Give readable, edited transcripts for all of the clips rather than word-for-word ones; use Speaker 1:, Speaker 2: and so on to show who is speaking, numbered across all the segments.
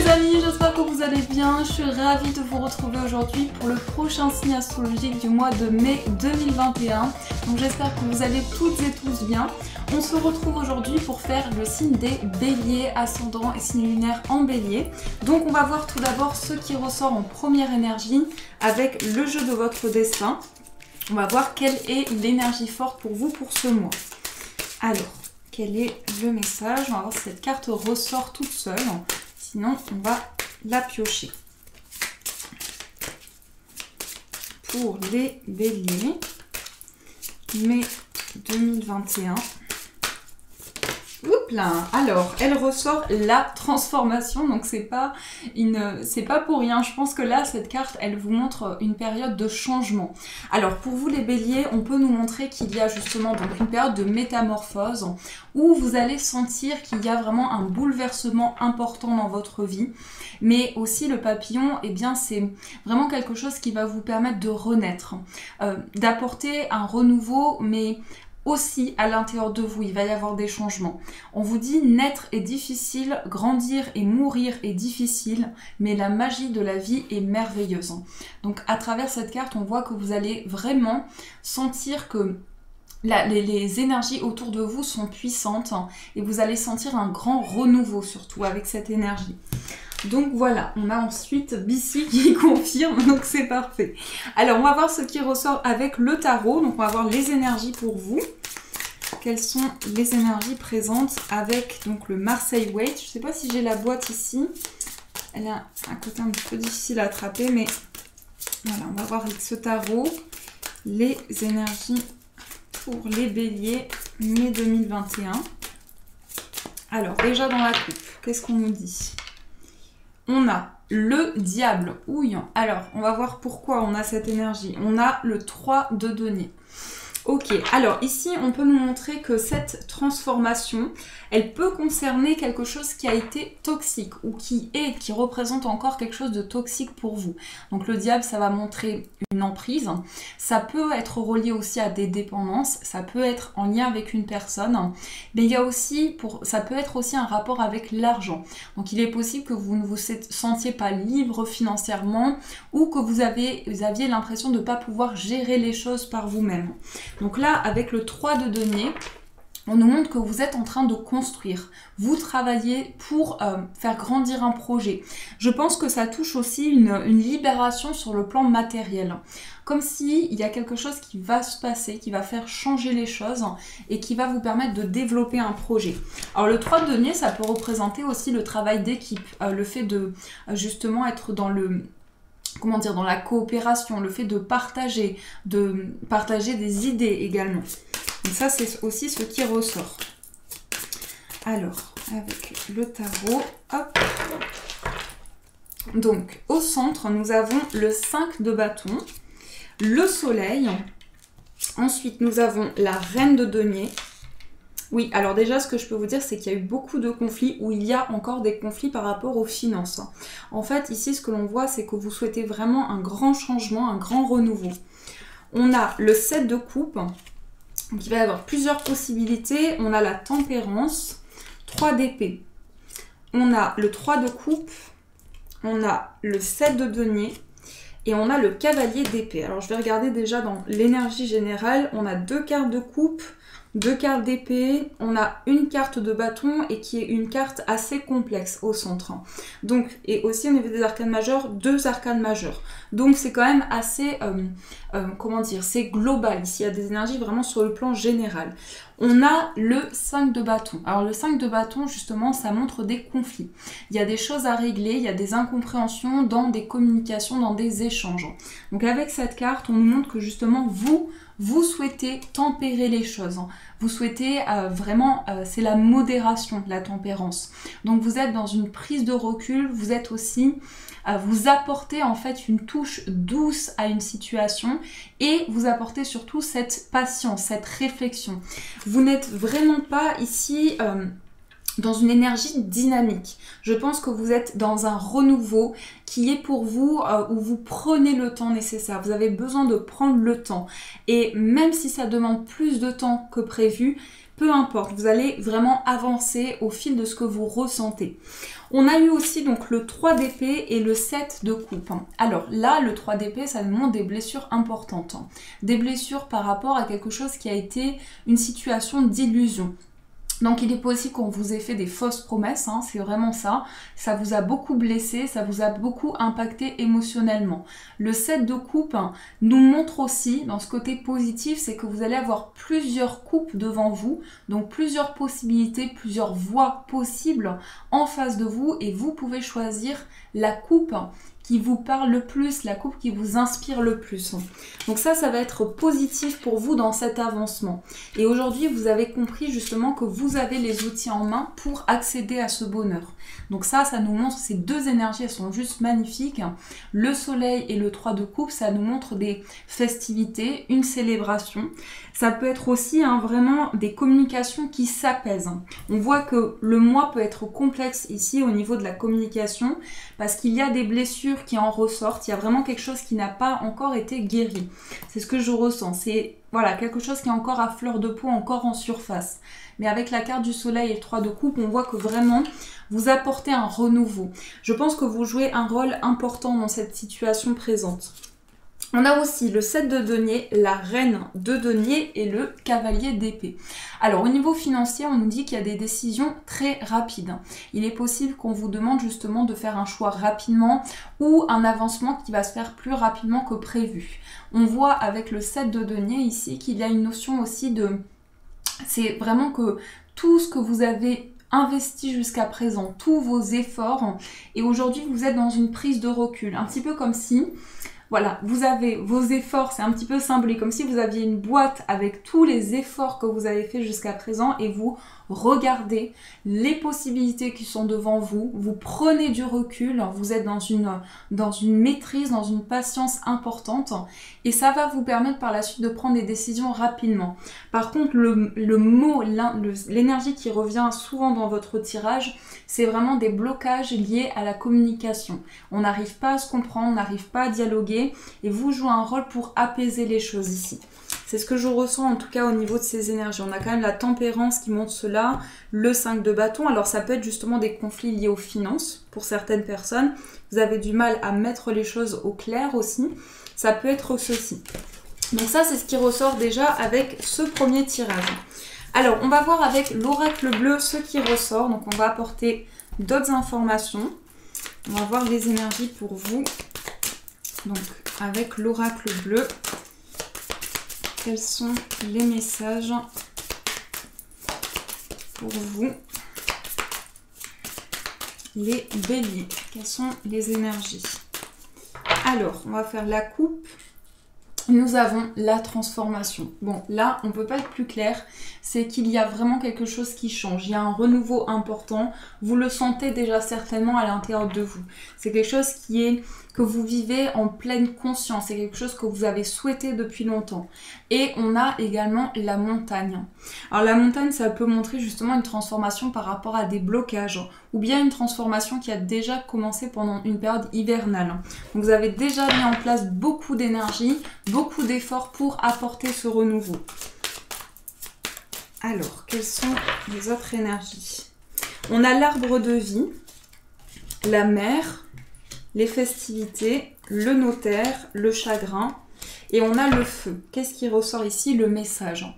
Speaker 1: amis, j'espère que vous allez bien. Je suis ravie de vous retrouver aujourd'hui pour le prochain signe astrologique du mois de mai 2021. Donc j'espère que vous allez toutes et tous bien. On se retrouve aujourd'hui pour faire le signe des béliers, ascendant et signe lunaire en bélier. Donc on va voir tout d'abord ce qui ressort en première énergie avec le jeu de votre destin. On va voir quelle est l'énergie forte pour vous pour ce mois. Alors, quel est le message? On va voir si cette carte ressort toute seule. Sinon, on va la piocher. Pour les béliers, mai 2021. Oups là. Alors, elle ressort la transformation, donc c'est pas pour rien. Je pense que là, cette carte, elle vous montre une période de changement. Alors, pour vous les béliers, on peut nous montrer qu'il y a justement donc une période de métamorphose où vous allez sentir qu'il y a vraiment un bouleversement important dans votre vie. Mais aussi le papillon, eh bien c'est vraiment quelque chose qui va vous permettre de renaître, d'apporter un renouveau, mais aussi à l'intérieur de vous, il va y avoir des changements. On vous dit naître est difficile, grandir et mourir est difficile, mais la magie de la vie est merveilleuse. Donc à travers cette carte, on voit que vous allez vraiment sentir que les énergies autour de vous sont puissantes et vous allez sentir un grand renouveau surtout avec cette énergie. Donc voilà, on a ensuite Bissy qui confirme, donc c'est parfait. Alors on va voir ce qui ressort avec le tarot, donc on va voir les énergies pour vous. Quelles sont les énergies présentes avec donc le Marseille Waite. Je ne sais pas si j'ai la boîte ici, elle a un côté un petit peu difficile à attraper, mais voilà, on va voir avec ce tarot les énergies pour les béliers mai 2021. Alors déjà dans la coupe, qu'est-ce qu'on nous dit? On a le diable. Ouille. Alors, on va voir pourquoi on a cette énergie. On a le 3 de denier. Ok, alors ici, on peut nous montrer que cette transformation, elle peut concerner quelque chose qui a été toxique ou qui représente encore quelque chose de toxique pour vous. Donc le diable, ça va montrer une emprise. Ça peut être relié aussi à des dépendances. Ça peut être en lien avec une personne. Mais il y a aussi, ça peut être aussi un rapport avec l'argent. Donc il est possible que vous ne vous sentiez pas libre financièrement ou que vous aviez l'impression de ne pas pouvoir gérer les choses par vous-même. Donc là, avec le 3 de denier, on nous montre que vous êtes en train de construire. Vous travaillez pour faire grandir un projet. Je pense que ça touche aussi une libération sur le plan matériel. Comme s'il y a quelque chose qui va se passer, qui va faire changer les choses et qui va vous permettre de développer un projet. Alors le 3 de denier, ça peut représenter aussi le travail d'équipe, le fait de justement être dans dans la coopération, le fait de partager des idées également. Et ça, c'est aussi ce qui ressort. Alors, avec le tarot, hop. Donc, au centre, nous avons le 5 de bâton, le soleil. Ensuite, nous avons la reine de denier. Oui, alors déjà, ce que je peux vous dire, c'est qu'il y a eu beaucoup de conflits, où il y a encore des conflits par rapport aux finances. En fait, ici, ce que l'on voit, c'est que vous souhaitez vraiment un grand changement, un grand renouveau. On a le 7 de coupe, donc il va y avoir plusieurs possibilités. On a la tempérance, 3 d'épée. On a le 3 de coupe, on a le 7 de denier, et on a le cavalier d'épée. Alors, je vais regarder déjà dans l'énergie générale. On a 2 cartes de coupe, 2 cartes d'épée, on a une carte de bâton et qui est une carte assez complexe au centre. Donc, et aussi au niveau des arcanes majeures, 2 arcanes majeures. Donc c'est quand même assez, c'est global. Ici, il y a des énergies vraiment sur le plan général. On a le 5 de bâton. Alors le 5 de bâton, justement, ça montre des conflits. Il y a des choses à régler, il y a des incompréhensions dans des communications, dans des échanges. Donc avec cette carte, on nous montre que justement, vous souhaitez tempérer les choses. Vous souhaitez vraiment, c'est la modération, la tempérance. Donc vous êtes dans une prise de recul, vous êtes aussi, vous apportez en fait une touche douce à une situation et vous apportez surtout cette patience, cette réflexion. Vous n'êtes vraiment pas ici dans une énergie dynamique. Je pense que vous êtes dans un renouveau qui est pour vous, où vous prenez le temps nécessaire. Vous avez besoin de prendre le temps. Et même si ça demande plus de temps que prévu, peu importe, vous allez vraiment avancer au fil de ce que vous ressentez. On a eu aussi donc le 3 d'épée et le 7 de coupe. Alors là, le 3 d'épée, ça nous montre des blessures importantes. Des blessures par rapport à quelque chose qui a été une situation d'illusion. Donc il est possible qu'on vous ait fait des fausses promesses, hein, c'est vraiment ça. Ça vous a beaucoup blessé, ça vous a beaucoup impacté émotionnellement. Le 7 de coupe nous montre aussi, dans ce côté positif, c'est que vous allez avoir plusieurs coupes devant vous, donc plusieurs possibilités, plusieurs voies possibles en face de vous et vous pouvez choisir la coupe qui vous parle le plus, la coupe qui vous inspire le plus. Donc ça va être positif pour vous dans cet avancement. Et aujourd'hui, vous avez compris justement que vous avez les outils en main pour accéder à ce bonheur. Donc ça nous montre, ces deux énergies, elles sont juste magnifiques. Le soleil et le 3 de coupe, ça nous montre des festivités, une célébration. Ça peut être aussi vraiment des communications qui s'apaisent. On voit que le mois peut être complexe ici au niveau de la communication parce qu'il y a des blessures qui en ressortent. Il y a vraiment quelque chose qui n'a pas encore été guéri. C'est ce que je ressens. C'est voilà, quelque chose qui est encore à fleur de peau, encore en surface. Mais avec la carte du soleil et le 3 de coupe, on voit que vraiment vous apportez un renouveau. Je pense que vous jouez un rôle important dans cette situation présente. On a aussi le 7 de denier, la reine de denier et le cavalier d'épée. Alors au niveau financier, on nous dit qu'il y a des décisions très rapides. Il est possible qu'on vous demande justement de faire un choix rapidement ou un avancement qui va se faire plus rapidement que prévu. On voit avec le 7 de denier ici qu'il y a une notion aussi de... C'est vraiment que tout ce que vous avez investi jusqu'à présent, tous vos efforts, et aujourd'hui vous êtes dans une prise de recul, un petit peu comme si... Voilà, vous avez vos efforts, c'est un petit peu symbolique, comme si vous aviez une boîte avec tous les efforts que vous avez fait jusqu'à présent et vous regardez les possibilités qui sont devant vous, vous prenez du recul, vous êtes dans une maîtrise, dans une patience importante et ça va vous permettre par la suite de prendre des décisions rapidement. Par contre, le mot, l'énergie qui revient souvent dans votre tirage, c'est vraiment des blocages liés à la communication. On n'arrive pas à se comprendre, on n'arrive pas à dialoguer et vous jouez un rôle pour apaiser les choses ici. C'est ce que je ressens en tout cas au niveau de ces énergies. On a quand même la tempérance qui montre cela, le 5 de bâton. Alors ça peut être justement des conflits liés aux finances pour certaines personnes. Vous avez du mal à mettre les choses au clair aussi. Ça peut être ceci. Donc ça c'est ce qui ressort déjà avec ce premier tirage. Alors on va voir avec l'oracle bleu ce qui ressort. Donc on va apporter d'autres informations. On va voir les énergies pour vous. Donc avec l'oracle bleu. Quels sont les messages pour vous, les béliers? Quelles sont les énergies? Alors, on va faire la coupe. Nous avons la transformation. Bon, là, on ne peut pas être plus clair. C'est qu'il y a vraiment quelque chose qui change. Il y a un renouveau important. Vous le sentez déjà certainement à l'intérieur de vous. C'est quelque chose que vous vivez en pleine conscience. C'est quelque chose que vous avez souhaité depuis longtemps. Et on a également la montagne. Alors la montagne, ça peut montrer justement une transformation par rapport à des blocages ou bien une transformation qui a déjà commencé pendant une période hivernale. Donc vous avez déjà mis en place beaucoup d'énergie, beaucoup d'efforts pour apporter ce renouveau. Alors, quelles sont les autres énergies? On a l'arbre de vie, la mer, les festivités, le notaire, le chagrin et on a le feu. Qu'est-ce qui ressort ici? Le message.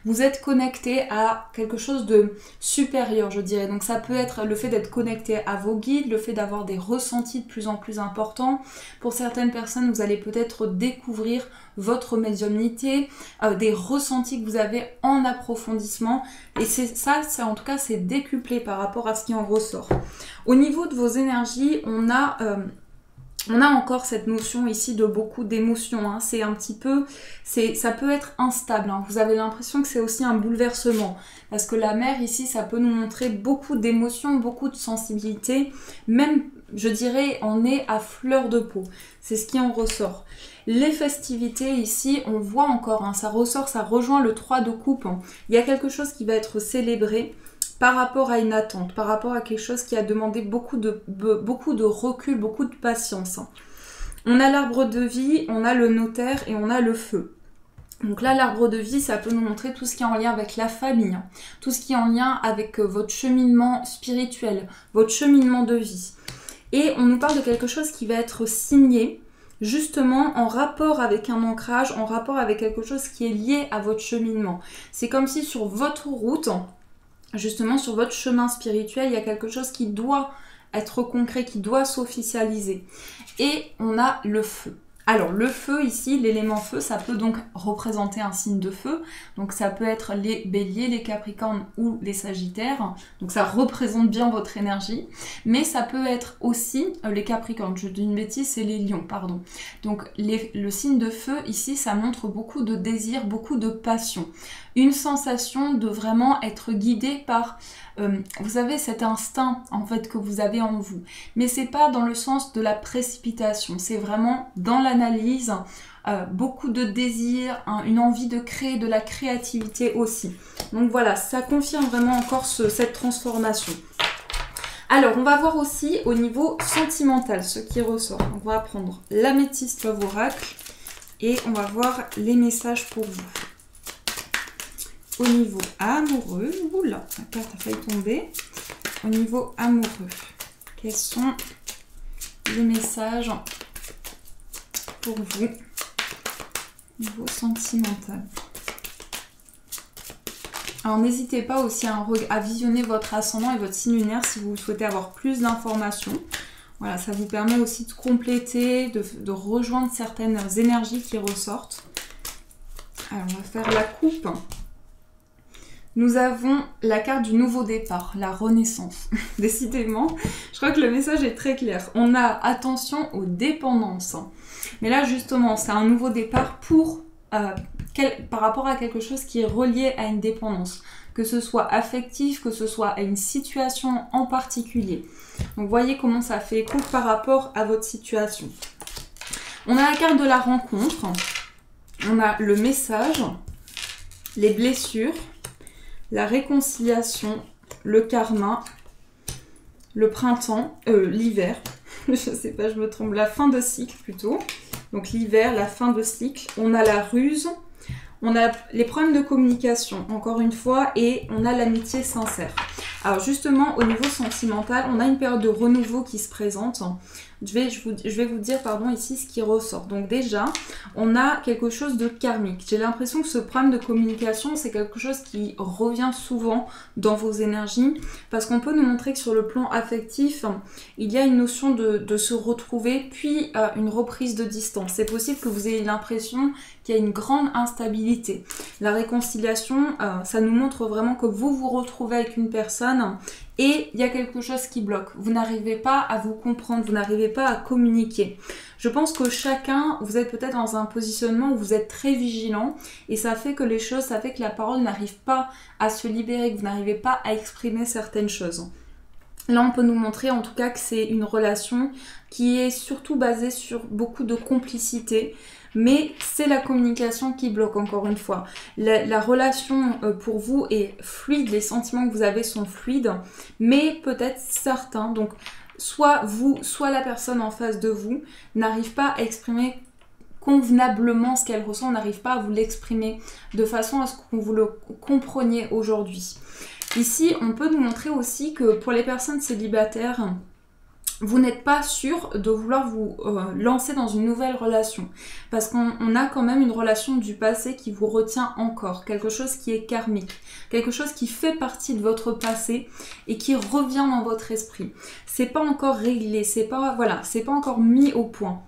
Speaker 1: Vous êtes connecté à quelque chose de supérieur, je dirais. Donc ça peut être le fait d'être connecté à vos guides, le fait d'avoir des ressentis de plus en plus importants. Pour certaines personnes, vous allez peut-être découvrir votre médiumnité, des ressentis que vous avez en approfondissement. Et ça, en tout cas, c'est décuplé par rapport à ce qui en ressort. Au niveau de vos énergies, on a encore cette notion ici de beaucoup d'émotions. Hein. C'est un petit peu, ça peut être instable. Hein. Vous avez l'impression que c'est aussi un bouleversement. Parce que la mer ici, ça peut nous montrer beaucoup d'émotions, beaucoup de sensibilité. Même, je dirais, on est à fleur de peau. C'est ce qui en ressort. Les festivités ici, on voit encore, hein, ça ressort, ça rejoint le 3 de coupe. Hein. Il y a quelque chose qui va être célébré par rapport à une attente, par rapport à quelque chose qui a demandé beaucoup de recul, beaucoup de patience. On a l'arbre de vie, on a le notaire et on a le feu. Donc là, l'arbre de vie, ça peut nous montrer tout ce qui est en lien avec la famille, hein, tout ce qui est en lien avec votre cheminement spirituel, votre cheminement de vie. Et on nous parle de quelque chose qui va être signé, justement en rapport avec un ancrage, en rapport avec quelque chose qui est lié à votre cheminement. C'est comme si sur votre route, justement sur votre chemin spirituel, il y a quelque chose qui doit être concret, qui doit s'officialiser. Et on a le feu. Alors le feu ici, l'élément feu, ça peut donc représenter un signe de feu. Donc ça peut être les béliers, les capricornes ou les sagittaires. Donc ça représente bien votre énergie. Mais ça peut être aussi les capricornes. Je dis une bêtise, c'est les lions, pardon. Donc le signe de feu ici, ça montre beaucoup de désir, beaucoup de passion. Une sensation de vraiment être guidé par... vous avez cet instinct en fait que vous avez en vous, mais c'est pas dans le sens de la précipitation, c'est vraiment dans l'analyse, beaucoup de désir, hein, une envie de créer, de la créativité aussi. Donc voilà, ça confirme vraiment encore cette transformation. Alors on va voir aussi au niveau sentimental ce qui ressort. Donc, on va prendre l'améthyste Love Oracle et on va voir les messages pour vous. Au niveau amoureux, oula, la carte a failli tomber. Au niveau amoureux, quels sont les messages pour vous au niveau sentimental? Alors n'hésitez pas aussi à visionner votre ascendant et votre signe lunaire si vous souhaitez avoir plus d'informations. Voilà, ça vous permet aussi de compléter, de rejoindre certaines énergies qui ressortent. Alors on va faire la coupe. Nous avons la carte du nouveau départ, la renaissance. Décidément, je crois que le message est très clair. On a attention aux dépendances. Mais là, justement, c'est un nouveau départ par rapport à quelque chose qui est relié à une dépendance. Que ce soit affectif, que ce soit à une situation en particulier. Donc, voyez comment ça fait écho par rapport à votre situation. On a la carte de la rencontre. On a le message, les blessures, la réconciliation, le karma, le printemps, l'hiver, je sais pas, je me trompe, la fin de cycle plutôt. Donc l'hiver, la fin de cycle. On a la ruse, on a les problèmes de communication, encore une fois, et on a l'amitié sincère. Alors justement, au niveau sentimental, on a une période de renouveau qui se présente. Je vais vous dire ici ce qui ressort. Donc déjà, on a quelque chose de karmique. J'ai l'impression que ce problème de communication, c'est quelque chose qui revient souvent dans vos énergies, parce qu'on peut nous montrer que sur le plan affectif, il y a une notion de se retrouver, puis une reprise de distance. C'est possible que vous ayez l'impression qu'il y a une grande instabilité. La réconciliation, ça nous montre vraiment que vous vous retrouvez avec une personne et il y a quelque chose qui bloque. Vous n'arrivez pas à vous comprendre, vous n'arrivez pas à communiquer. Je pense que chacun, vous êtes peut-être dans un positionnement où vous êtes très vigilant et ça fait que ça fait que la parole n'arrive pas à se libérer, que vous n'arrivez pas à exprimer certaines choses. Là, on peut nous montrer en tout cas que c'est une relation qui est surtout basée sur beaucoup de complicité. Mais c'est la communication qui bloque, encore une fois. La relation pour vous est fluide, les sentiments que vous avez sont fluides, mais peut-être certains, donc soit vous, soit la personne en face de vous, n'arrive pas à exprimer convenablement ce qu'elle ressent, on n'arrive pas à vous l'exprimer de façon à ce que vous le compreniez aujourd'hui. Ici, on peut nous montrer aussi que pour les personnes célibataires, vous n'êtes pas sûr de vouloir vous lancer dans une nouvelle relation. Parce qu'on a quand même une relation du passé qui vous retient encore. Quelque chose qui est karmique. Quelque chose qui fait partie de votre passé et qui revient dans votre esprit. C'est pas encore réglé, c'est pas encore mis au point.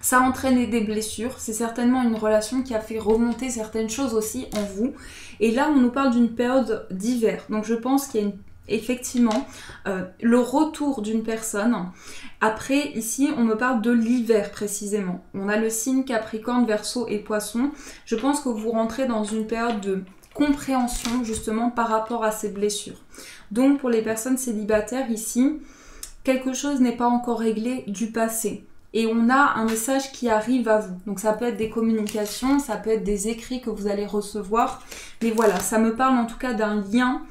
Speaker 1: Ça a entraîné des blessures. C'est certainement une relation qui a fait remonter certaines choses aussi en vous. Et là, on nous parle d'une période d'hiver. Donc je pense qu'il y a effectivement le retour d'une personne. Après, ici, on me parle de l'hiver précisément. On a le signe Capricorne, Verseau et Poisson. Je pense que vous rentrez dans une période de compréhension justement par rapport à ces blessures. Donc pour les personnes célibataires ici, quelque chose n'est pas encore réglé du passé. Et on a un message qui arrive à vous. Donc ça peut être des communications, ça peut être des écrits que vous allez recevoir. Mais voilà, ça me parle en tout cas d'un lien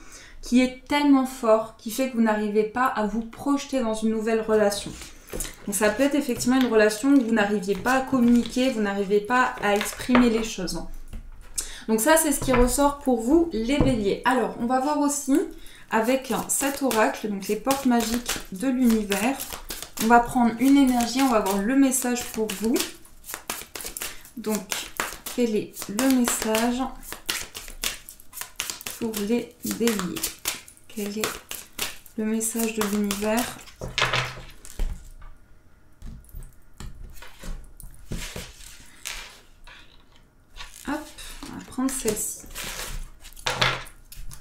Speaker 1: qui est tellement fort, qui fait que vous n'arrivez pas à vous projeter dans une nouvelle relation. Donc ça peut être effectivement une relation où vous n'arriviez pas à communiquer, vous n'arrivez pas à exprimer les choses. Donc ça, c'est ce qui ressort pour vous, les béliers. Alors, on va voir aussi avec cet oracle, donc les portes magiques de l'univers. On va prendre une énergie, on va voir le message pour vous. Donc, quel est le message pour les béliers? Quel est le message de l'univers? Hop, on va prendre celle-ci.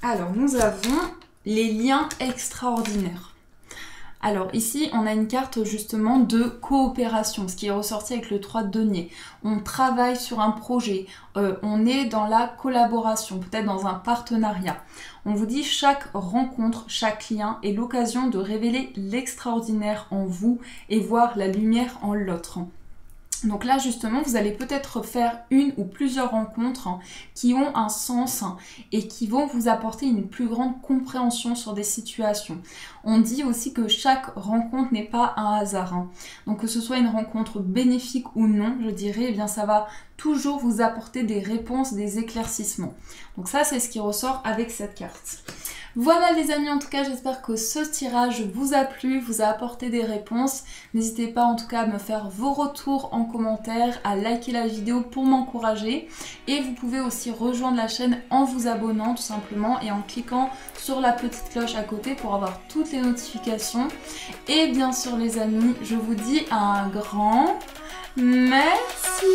Speaker 1: Alors, nous avons les liens extraordinaires. Alors ici, on a une carte justement de coopération, ce qui est ressorti avec le 3 de denier. On travaille sur un projet, on est dans la collaboration, peut-être dans un partenariat. On vous dit chaque rencontre, chaque lien est l'occasion de révéler l'extraordinaire en vous et voir la lumière en l'autre. Donc là justement, vous allez peut-être faire une ou plusieurs rencontres qui ont un sens et qui vont vous apporter une plus grande compréhension sur des situations. On dit aussi que chaque rencontre n'est pas un hasard. Donc que ce soit une rencontre bénéfique ou non, je dirais, eh bien ça va toujours vous apporter des réponses, des éclaircissements. Donc ça, c'est ce qui ressort avec cette carte. Voilà les amis, en tout cas j'espère que ce tirage vous a plu, vous a apporté des réponses. N'hésitez pas en tout cas à me faire vos retours en commentaire, à liker la vidéo pour m'encourager. Et vous pouvez aussi rejoindre la chaîne en vous abonnant tout simplement et en cliquant sur la petite cloche à côté pour avoir toutes les notifications. Et bien sûr les amis, je vous dis un grand merci.